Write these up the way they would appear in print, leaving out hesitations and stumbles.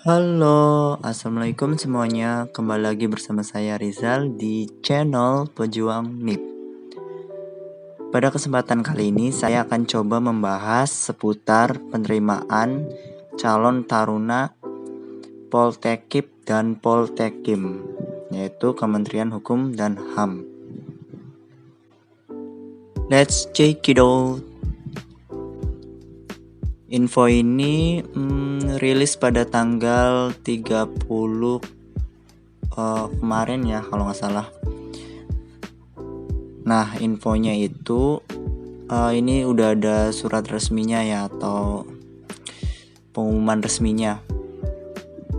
Halo, assalamualaikum semuanya. Kembali lagi bersama saya Rizal di channel Pejuang NIP. Pada kesempatan kali ini saya akan coba membahas seputar penerimaan calon taruna Poltekip dan Poltekim, yaitu Kementerian Hukum dan HAM. Let's check it out. Info ini rilis pada tanggal 30 kemarin ya kalau nggak salah. Nah, infonya itu ini udah ada surat resminya ya, atau pengumuman resminya.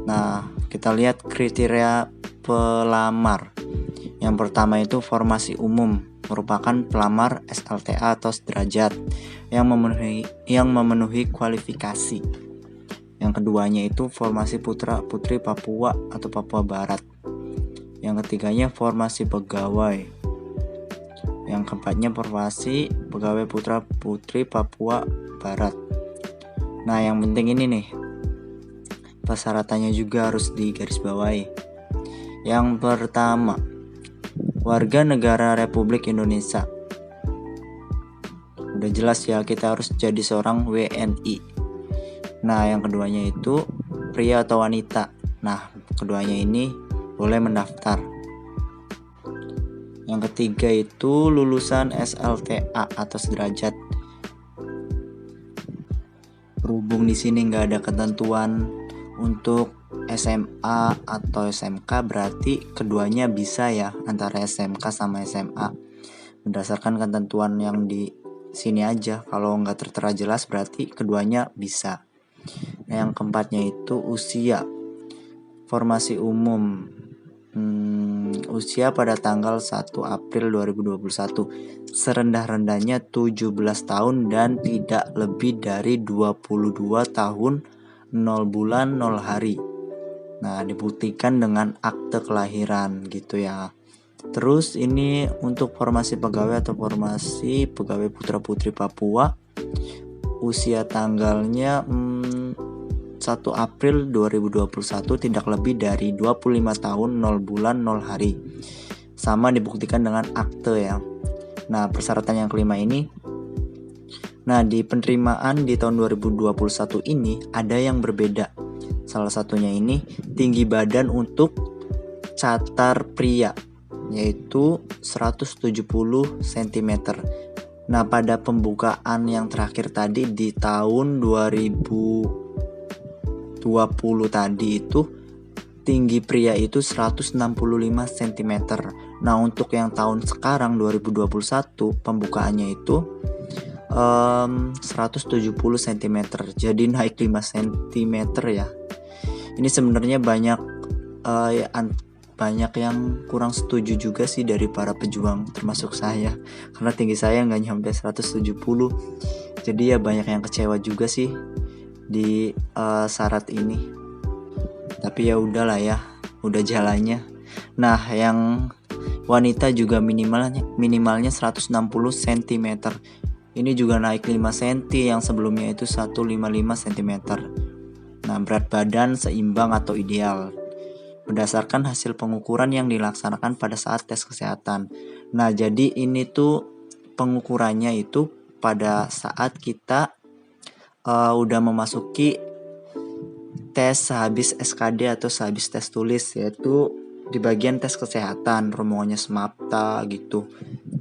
Nah, kita lihat kriteria pelamar. Yang pertama itu formasi umum, merupakan pelamar SLTA atau sederajat yang memenuhi kualifikasi. Yang keduanya itu formasi putra putri Papua atau Papua Barat. Yang ketiganya formasi pegawai. Yang keempatnya formasi pegawai putra putri Papua Barat. Nah, yang penting ini nih, persyaratannya juga harus digarisbawahi. Yang pertama, warga negara Republik Indonesia. Udah jelas ya, kita harus jadi seorang WNI. Nah, yang keduanya itu pria atau wanita. Nah, keduanya ini boleh mendaftar. Yang ketiga itu lulusan SLTA atau sederajat. Berhubung di sini nggak ada ketentuan untuk SMA atau SMK, berarti keduanya bisa ya, antara SMK sama SMA. Berdasarkan ketentuan yang di sini aja, kalau nggak tertera jelas berarti keduanya bisa. Nah, yang keempatnya itu usia. Formasi umum, usia pada tanggal 1 April 2021 serendah-rendahnya 17 tahun dan tidak lebih dari 22 tahun 0 bulan 0 hari. Nah, dibuktikan dengan akte kelahiran gitu ya. Terus ini untuk formasi pegawai atau formasi pegawai putra putri Papua, usia tanggalnya 1 April 2021 tidak lebih dari 25 tahun 0 bulan 0 hari. Sama dibuktikan dengan akte ya. Nah, persyaratan yang kelima ini, nah di penerimaan di tahun 2021 ini ada yang berbeda. Salah satunya ini tinggi badan untuk catar pria, yaitu 170 cm. Nah, pada pembukaan yang terakhir tadi di tahun 2020 tadi itu tinggi pria itu 165 cm. Nah, untuk yang tahun sekarang 2021 pembukaannya itu 170 cm. Jadi naik 5 cm ya. Ini sebenarnya banyak yang kurang setuju juga sih dari para pejuang, termasuk saya, karena tinggi saya nggak nyampe 170. Jadi ya banyak yang kecewa juga sih di syarat ini. Tapi ya udahlah ya, udah jalannya. Nah, yang wanita juga minimalnya 160 cm. Ini juga naik 5 cm, yang sebelumnya itu 155 cm. Nah, berat badan seimbang atau ideal berdasarkan hasil pengukuran yang dilaksanakan pada saat tes kesehatan. Nah, jadi ini tuh pengukurannya itu pada saat kita udah memasuki tes sehabis SKD atau sehabis tes tulis, yaitu di bagian tes kesehatan, rombongannya SMAPTA gitu,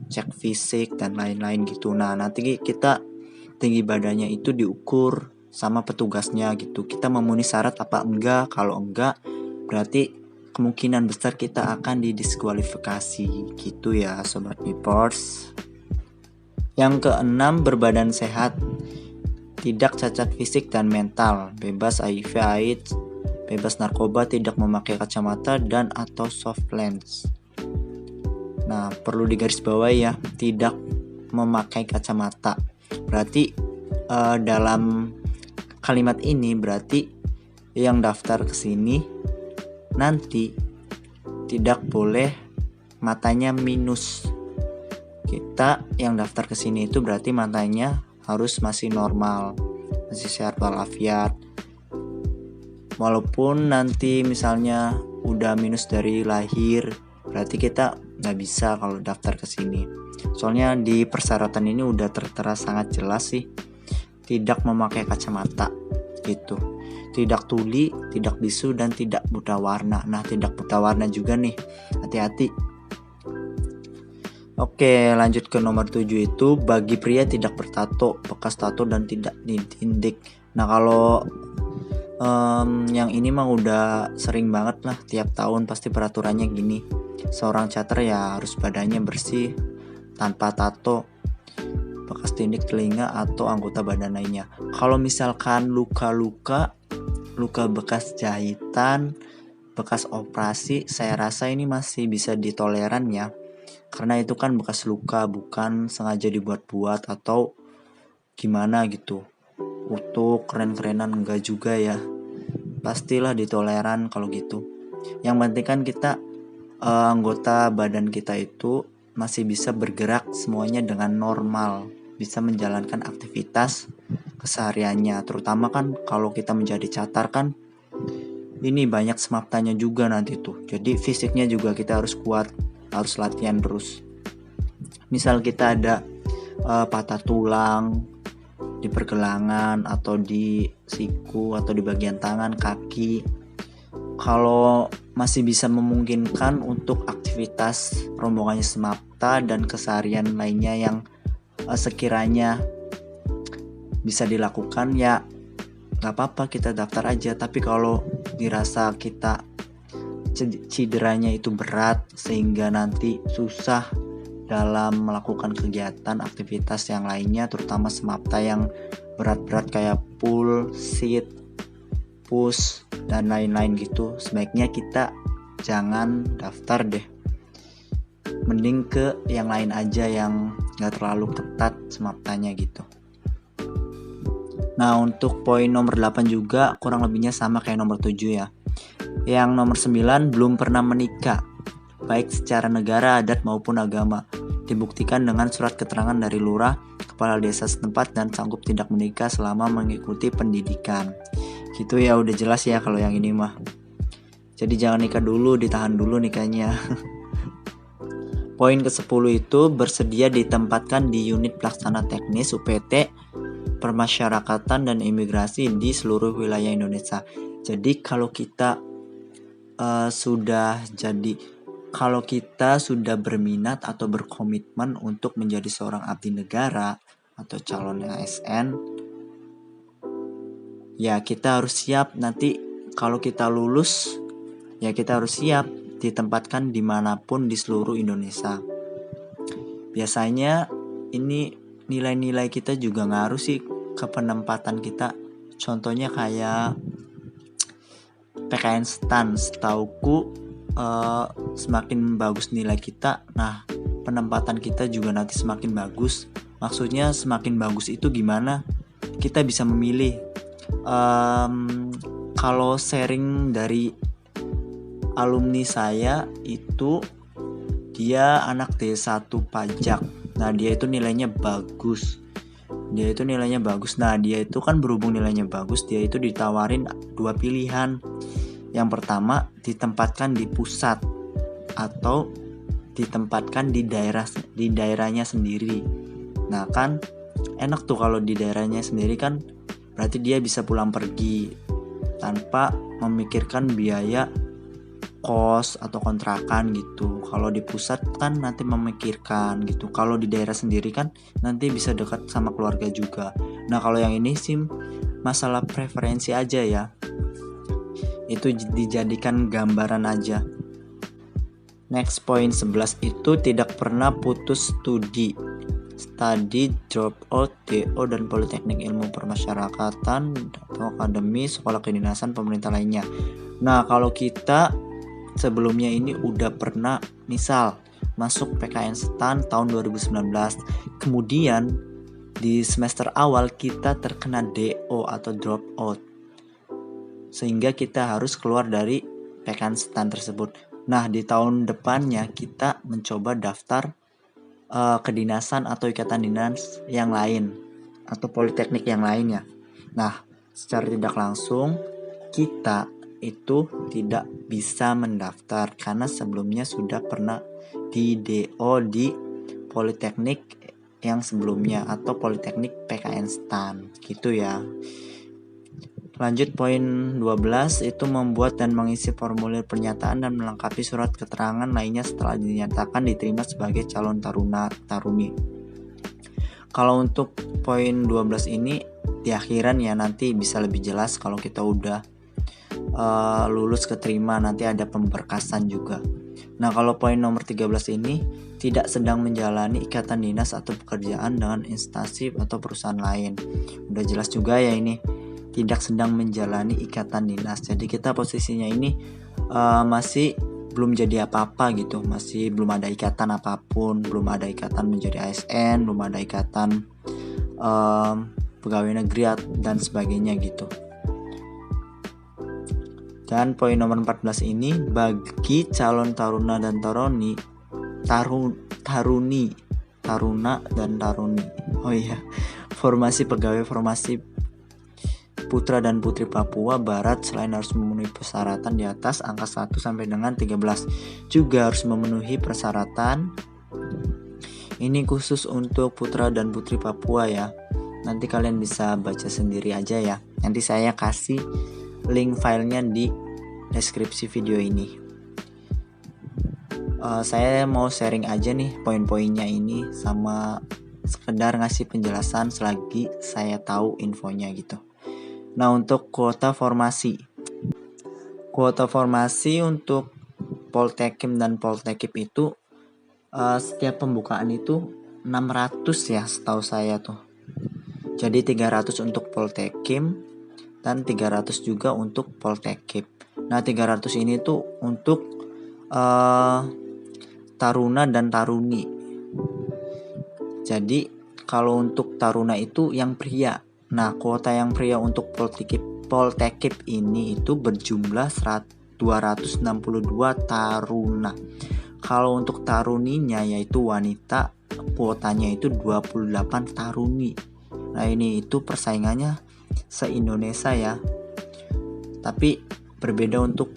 cek fisik dan lain-lain gitu. Nah, nanti kita tinggi badannya itu diukur sama petugasnya gitu. Kita memenuhi syarat apa enggak? Kalau enggak, berarti kemungkinan besar kita akan didiskualifikasi gitu ya, sobat Nipers. Yang keenam, berbadan sehat, tidak cacat fisik dan mental, bebas HIV/AIDS, bebas narkoba, tidak memakai kacamata dan atau soft lens. Nah, perlu digarisbawahi ya, tidak memakai kacamata. Berarti dalam kalimat ini berarti yang daftar ke sini nanti tidak boleh matanya minus. Kita yang daftar ke sini itu berarti matanya harus masih normal, masih sehat walafiat. Walaupun nanti misalnya udah minus dari lahir, berarti kita nggak bisa kalau daftar ke sini. Soalnya di persyaratan ini udah tertera sangat jelas sih, tidak memakai kacamata gitu, tidak tuli, tidak bisu, dan tidak buta warna. Nah, tidak buta warna juga nih, hati-hati. Oke, lanjut ke nomor 7 itu bagi pria tidak bertato, bekas tato, dan tidak ditindik. Nah, kalau yang ini mah udah sering banget lah, tiap tahun pasti peraturannya gini. Seorang cater ya harus badannya bersih, tanpa tato, bekas tindik telinga atau anggota badan lainnya. Kalau misalkan luka-luka, luka bekas jahitan, bekas operasi, saya rasa ini masih bisa ditoleran ya. Karena itu kan bekas luka, bukan sengaja dibuat-buat atau gimana gitu. Utuh, keren-kerenan enggak juga ya. Pastilah ditoleran kalau gitu. Yang penting kan kita anggota badan kita itu masih bisa bergerak semuanya dengan normal, bisa menjalankan aktivitas kesehariannya. Terutama kan kalau kita menjadi catar kan ini banyak semaptanya juga nanti tuh. Jadi fisiknya juga kita harus kuat, harus latihan terus. Misal kita ada patah tulang di pergelangan atau di siku atau di bagian tangan, kaki, kalau masih bisa memungkinkan untuk aktivitas rombongannya semapta dan keseharian lainnya yang sekiranya bisa dilakukan, ya gak apa-apa kita daftar aja. Tapi kalau dirasa kita cederanya itu berat sehingga nanti susah dalam melakukan kegiatan aktivitas yang lainnya, terutama semapta yang berat-berat kayak pull, sit, push, dan lain-lain gitu, sebaiknya kita jangan daftar deh. Mending ke yang lain aja yang gak terlalu ketat semaptanya gitu. Nah, untuk poin nomor 8 juga kurang lebihnya sama kayak nomor 7 ya. Yang nomor 9, belum pernah menikah, baik secara negara, adat maupun agama. Dibuktikan dengan surat keterangan dari lurah, kepala desa setempat, dan sanggup tidak menikah selama mengikuti pendidikan. Gitu ya, udah jelas ya kalau yang ini mah. Jadi jangan nikah dulu, ditahan dulu nikahnya. Poin ke-10 itu bersedia ditempatkan di unit pelaksana teknis UPT Permasyarakatan dan Imigrasi di seluruh wilayah Indonesia. Jadi kalau kita kalau kita sudah berminat atau berkomitmen untuk menjadi seorang abdi negara atau calon ASN, ya kita harus siap nanti kalau kita lulus, ya kita harus siap ditempatkan dimanapun di seluruh Indonesia. Biasanya ini nilai-nilai kita juga ngaruh sih ke penempatan kita. Contohnya kayak PKN STAN, setauku semakin bagus nilai kita, nah penempatan kita juga nanti semakin bagus. Maksudnya semakin bagus itu gimana? Kita bisa memilih. Kalau sharing dari alumni saya itu, dia anak D1 pajak. Nah, dia itu nilainya bagus. Nah, dia itu kan berhubung nilainya bagus, dia itu ditawarin 2 pilihan. Yang pertama, ditempatkan di pusat atau ditempatkan di daerahnya sendiri. Nah, kan enak tuh kalau di daerahnya sendiri, kan berarti dia bisa pulang pergi tanpa memikirkan biaya kos atau kontrakan gitu. Kalau di pusat kan nanti memikirkan gitu. Kalau di daerah sendiri kan nanti bisa dekat sama keluarga juga. Nah, kalau yang ini sih masalah preferensi aja ya. Itu dijadikan gambaran aja. Next, poin 11 itu tidak pernah putus studi, study drop out, DO, dan Politeknik Ilmu Permasyarakatan atau akademi, sekolah kedinasan, pemerintah lainnya. Nah, kalau kita sebelumnya ini udah pernah misal masuk PKN STAN tahun 2019, kemudian di semester awal kita terkena DO atau drop out, sehingga kita harus keluar dari PKN STAN tersebut. Nah, di tahun depannya kita mencoba daftar kedinasan atau ikatan dinas yang lain atau politeknik yang lainnya. Nah, secara tidak langsung kita itu tidak bisa mendaftar karena sebelumnya sudah pernah di DO di Politeknik yang sebelumnya atau Politeknik PKN STAN gitu ya. Lanjut poin 12 itu membuat dan mengisi formulir pernyataan dan melengkapi surat keterangan lainnya setelah dinyatakan diterima sebagai calon taruna-taruni. Kalau untuk poin 12 ini di akhiran ya, nanti bisa lebih jelas kalau kita udah lulus keterima, nanti ada pemberkasan juga. Nah, kalau poin nomor 13 ini tidak sedang menjalani ikatan dinas atau pekerjaan dengan instansi atau perusahaan lain. Udah jelas juga ya ini, tidak sedang menjalani ikatan dinas. Jadi kita posisinya ini masih belum jadi apa-apa gitu, masih belum ada ikatan apapun, belum ada ikatan menjadi ASN, belum ada ikatan pegawai negeri dan sebagainya gitu. Dan poin nomor 14 ini bagi calon taruna dan taruna dan taruni. Oh iya, formasi pegawai formasi putra dan putri Papua Barat selain harus memenuhi persyaratan di atas angka 1 sampai dengan 13 juga harus memenuhi persyaratan. Ini khusus untuk putra dan putri Papua ya. Nanti kalian bisa baca sendiri aja ya. Nanti saya kasih link filenya di deskripsi video ini. Saya mau sharing aja nih poin-poinnya ini, sama sekedar ngasih penjelasan selagi saya tahu infonya gitu. Nah, untuk kuota formasi untuk Poltekim dan Poltekip itu setiap pembukaan itu 600 ya setahu saya tuh. Jadi 300 untuk Poltekim dan 300 juga untuk Poltekip. Nah, 300 ini tuh untuk taruna dan taruni. Jadi kalau untuk taruna itu yang pria. Nah, kuota yang pria untuk Poltekip ini itu berjumlah 262 taruna. Kalau untuk taruninya yaitu wanita, kuotanya itu 28 taruni. Nah, ini itu persaingannya se-Indonesia ya. Tapi berbeda untuk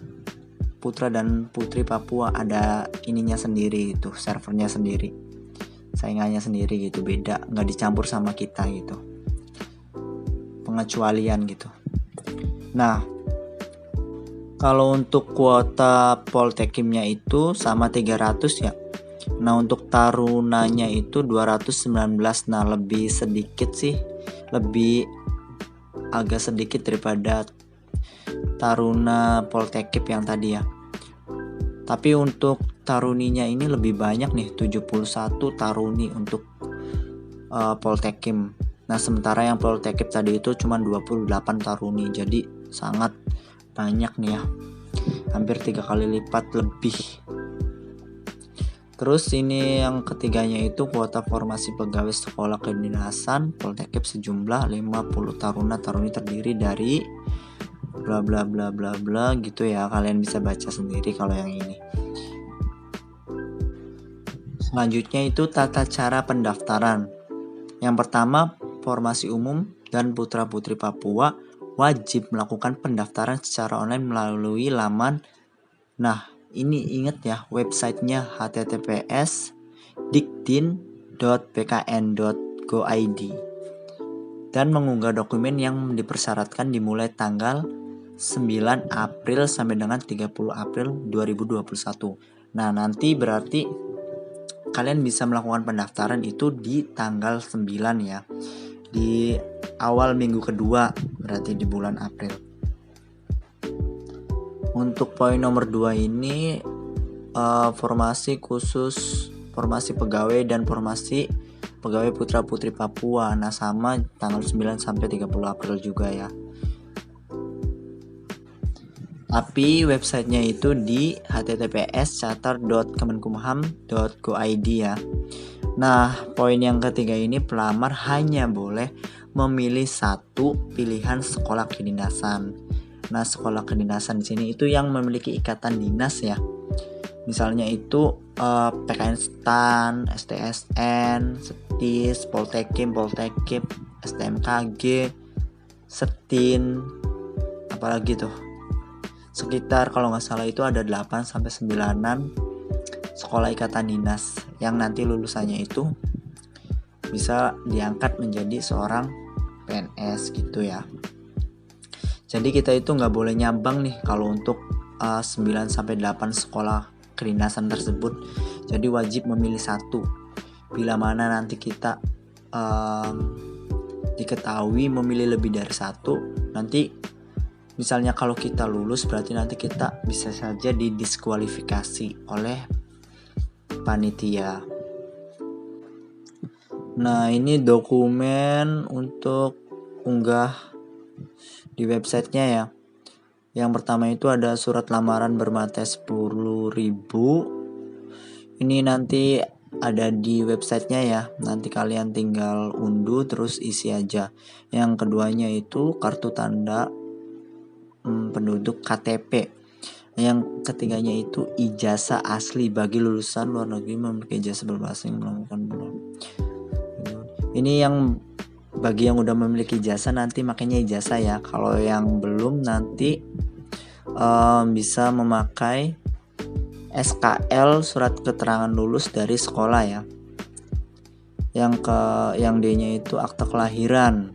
putra dan putri Papua, ada ininya sendiri itu, servernya sendiri, saingannya sendiri gitu, beda, nggak dicampur sama kita gitu, pengecualian gitu. Nah, kalau untuk kuota Poltekimnya itu sama 300 ya. Nah, untuk tarunanya itu 219. Nah, lebih sedikit sih, lebih agak sedikit daripada taruna Poltekip yang tadi ya. Tapi untuk taruninya ini lebih banyak nih, 71 taruni untuk Poltekim. Nah, sementara yang Poltekip tadi itu cuma 28 taruni. Jadi sangat banyak nih ya, hampir 3 kali lipat lebih. Terus ini yang ketiganya itu kuota formasi pegawai sekolah kedinasan Poltekip sejumlah 50 taruna-taruni terdiri dari bla bla bla bla bla gitu ya. Kalian bisa baca sendiri kalau yang ini. Selanjutnya itu tata cara pendaftaran. Yang pertama, formasi umum dan putra-putri Papua wajib melakukan pendaftaran secara online melalui laman. Nah, ini ingat ya, websitenya https://dikdin.pkn.go.id, dan mengunggah dokumen yang dipersyaratkan dimulai tanggal 9 April sampai dengan 30 April 2021. Nah, nanti berarti kalian bisa melakukan pendaftaran itu di tanggal 9 ya, di awal minggu kedua, berarti di bulan April. Untuk poin nomor 2 ini formasi khusus formasi pegawai dan formasi pegawai putra putri Papua. Nah, sama tanggal 9 sampai 30 April juga ya. Tapi websitenya itu di https://catar.kemenkumham.go.id ya. Nah, poin yang ketiga ini pelamar hanya boleh memilih satu pilihan sekolah kedinasan. Nah, sekolah kedinasan di sini itu yang memiliki ikatan dinas ya. Misalnya itu PKN STAN, STSN, SETIS, Poltekim, Poltekip, STMKG, SETIN, apalagi tuh, sekitar kalau nggak salah itu ada 8 sampai 9-an sekolah ikatan dinas yang nanti lulusannya itu bisa diangkat menjadi seorang PNS gitu ya. Jadi kita itu nggak boleh nyambang nih kalau untuk 9 sampai 8 sekolah kedinasan tersebut. Jadi wajib memilih satu. Bila mana nanti kita diketahui memilih lebih dari satu, nanti misalnya kalau kita lulus berarti nanti kita bisa saja didiskualifikasi oleh panitia. Nah, ini dokumen untuk unggah di websitenya ya. Yang pertama itu ada surat lamaran bermateri 10.000. Ini nanti ada di websitenya ya. Nanti kalian tinggal unduh terus isi aja. Yang keduanya itu kartu tanda penduduk KTP. Yang ketiganya itu ijazah asli bagi lulusan luar negeri memiliki ijazah berbahasa Inggris melakukan ini yang bagi yang udah memiliki ijazah nanti makanya ijazah ya. Kalau yang belum nanti bisa memakai SKL surat keterangan lulus dari sekolah ya. Yang D-nya itu akta kelahiran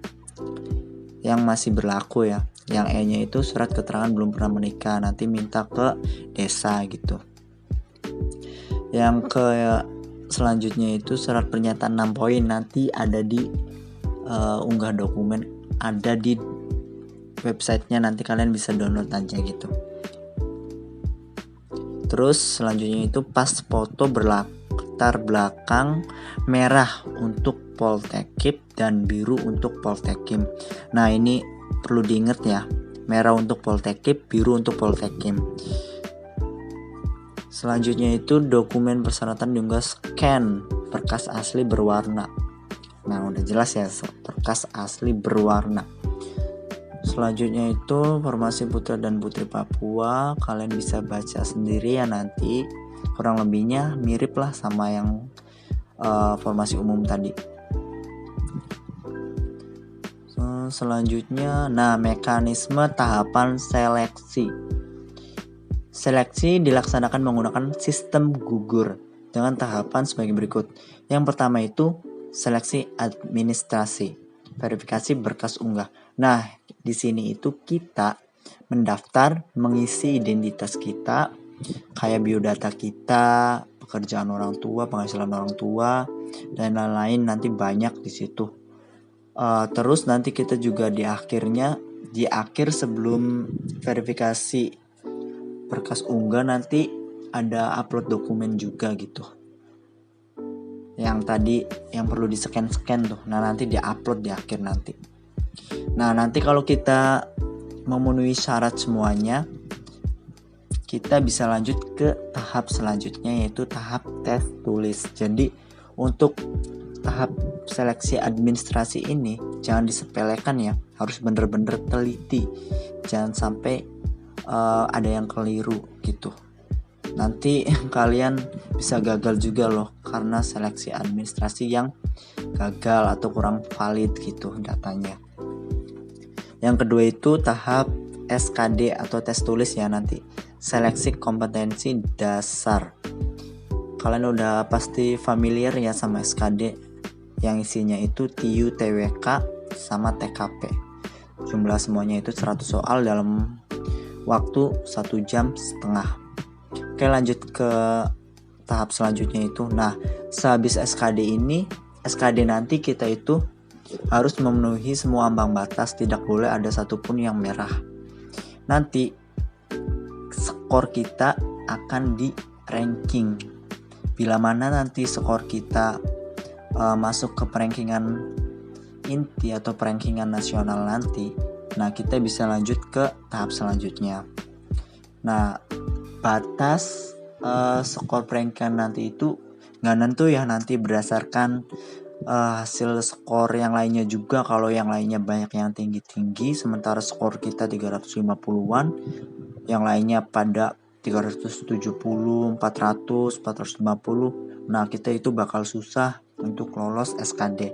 yang masih berlaku ya. Yang E-nya itu surat keterangan belum pernah menikah, nanti minta ke desa gitu. Yang selanjutnya itu surat pernyataan 6 poin, nanti ada di unggah dokumen, ada di websitenya, nanti kalian bisa download aja gitu. Terus selanjutnya itu pas foto berlatar belakang merah untuk Poltekkip dan biru untuk Poltekkim. Nah ini perlu diingat ya, merah untuk Poltekkip, biru untuk Poltekkim. Selanjutnya itu dokumen persyaratan diunggah scan berkas asli berwarna. Nah udah jelas ya, berkas asli berwarna. Selanjutnya itu formasi putra dan putri Papua. Kalian bisa baca sendiri ya nanti. Kurang lebihnya mirip lah sama yang formasi umum tadi. Selanjutnya, nah mekanisme tahapan seleksi. Seleksi dilaksanakan menggunakan sistem gugur dengan tahapan sebagai berikut. Yang pertama itu seleksi administrasi, verifikasi berkas unggah. Nah, di sini itu kita mendaftar, mengisi identitas kita, kayak biodata kita, pekerjaan orang tua, penghasilan orang tua, dan lain-lain, nanti banyak di situ. Terus nanti kita juga di akhir sebelum verifikasi berkas unggah nanti ada upload dokumen juga gitu. Yang tadi yang perlu di scan tuh. Nah nanti di upload di akhir nanti. Nah nanti kalau kita memenuhi syarat semuanya, kita bisa lanjut ke tahap selanjutnya yaitu tahap tes tulis. Jadi untuk tahap seleksi administrasi ini jangan disepelekan ya, harus bener-bener teliti, jangan sampai ada yang keliru gitu. Nanti kalian bisa gagal juga loh karena seleksi administrasi yang gagal atau kurang valid gitu datanya. Yang kedua itu tahap SKD atau tes tulis ya, nanti seleksi kompetensi dasar. Kalian udah pasti familiar ya sama SKD yang isinya itu TU, TWK sama TKP. Jumlah semuanya itu 100 soal dalam waktu 1,5 jam. Oke, lanjut ke tahap selanjutnya itu. Nah, sehabis SKD nanti kita itu harus memenuhi semua ambang batas, tidak boleh ada satupun yang merah. Nanti skor kita akan di ranking. Bila mana nanti skor kita masuk ke rankingan inti atau rankingan nasional nanti, nah kita bisa lanjut ke tahap selanjutnya. Nah batas skor rankingan nanti itu nggak nentu ya, nanti berdasarkan hasil skor yang lainnya juga. Kalau yang lainnya banyak yang tinggi-tinggi, sementara skor kita 350-an, yang lainnya pada 370, 400, 450, nah kita itu bakal susah untuk lolos SKD.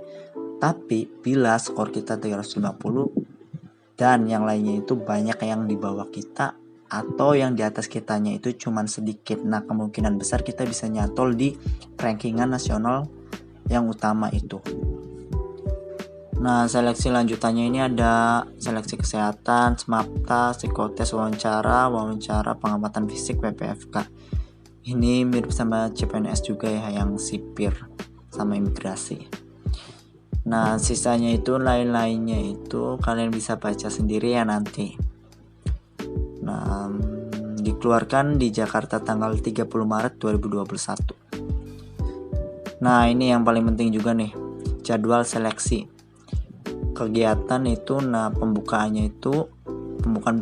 Tapi bila skor kita 350, dan yang lainnya itu banyak yang di bawah kita atau yang di atas kitanya itu cuman sedikit. Nah, kemungkinan besar kita bisa nyantol di rankingan nasional yang utama itu. Nah, seleksi lanjutannya ini ada seleksi kesehatan, SMAPTA, psikotes, wawancara, pengamatan fisik, PPFK. Ini mirip sama CPNS juga ya, yang sipir sama imigrasi. Nah, sisanya itu lain-lainnya itu kalian bisa baca sendiri ya nanti. Nah, dikeluarkan di Jakarta tanggal 30 Maret 2021. Nah, ini yang paling penting juga nih, jadwal seleksi. Kegiatan itu, nah pembukaan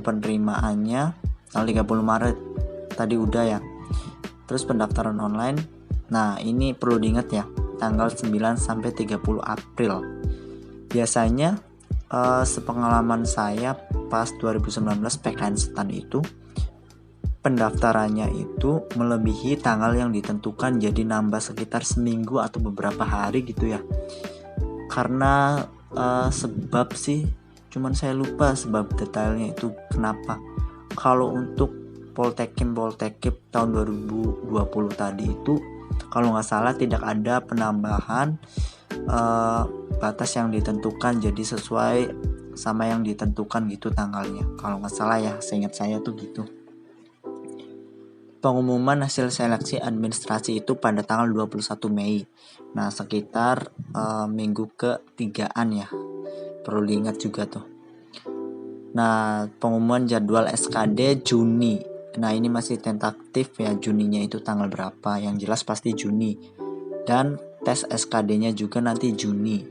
penerimaannya tanggal 30 Maret. Tadi udah ya. Terus pendaftaran online. Nah, ini perlu diingat ya, tanggal 9 sampai 30 April. Biasanya sepengalaman saya pas 2019 PKN STAN itu pendaftarannya itu melebihi tanggal yang ditentukan, jadi nambah sekitar seminggu atau beberapa hari gitu ya. Karena sebab sih cuman saya lupa sebab detailnya itu kenapa. Kalau untuk Poltekim tahun 2020 tadi itu kalau nggak salah tidak ada penambahan batas yang ditentukan, jadi sesuai sama yang ditentukan gitu tanggalnya, kalau nggak salah ya, seingat saya tuh gitu. Pengumuman hasil seleksi administrasi itu pada tanggal 21 Mei. Nah, sekitar minggu ke-3-an ya, perlu diingat juga tuh. Nah, pengumuman jadwal SKD Juni. Nah, ini masih tentatif ya, Juninya itu tanggal berapa, yang jelas pasti Juni. Dan tes SKD-nya juga nanti Juni.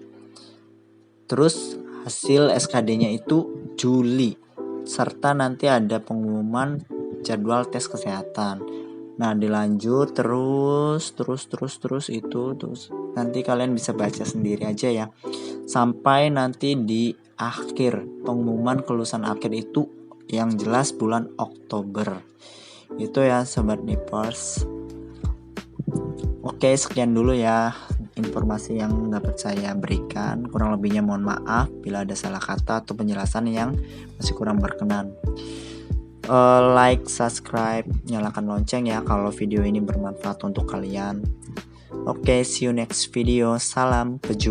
Terus hasil SKD-nya itu Juli. Serta nanti ada pengumuman jadwal tes kesehatan. Nah, dilanjut terus itu nanti kalian bisa baca sendiri aja ya. Sampai nanti di akhir pengumuman kelulusan akhir itu yang jelas bulan Oktober. Itu ya sobat Nipers. Oke, sekian dulu ya informasi yang dapat saya berikan. Kurang lebihnya mohon maaf bila ada salah kata atau penjelasan yang masih kurang berkenan. Like, subscribe, nyalakan lonceng ya kalau video ini bermanfaat untuk kalian. Oke, see you next video. Salam pejuang.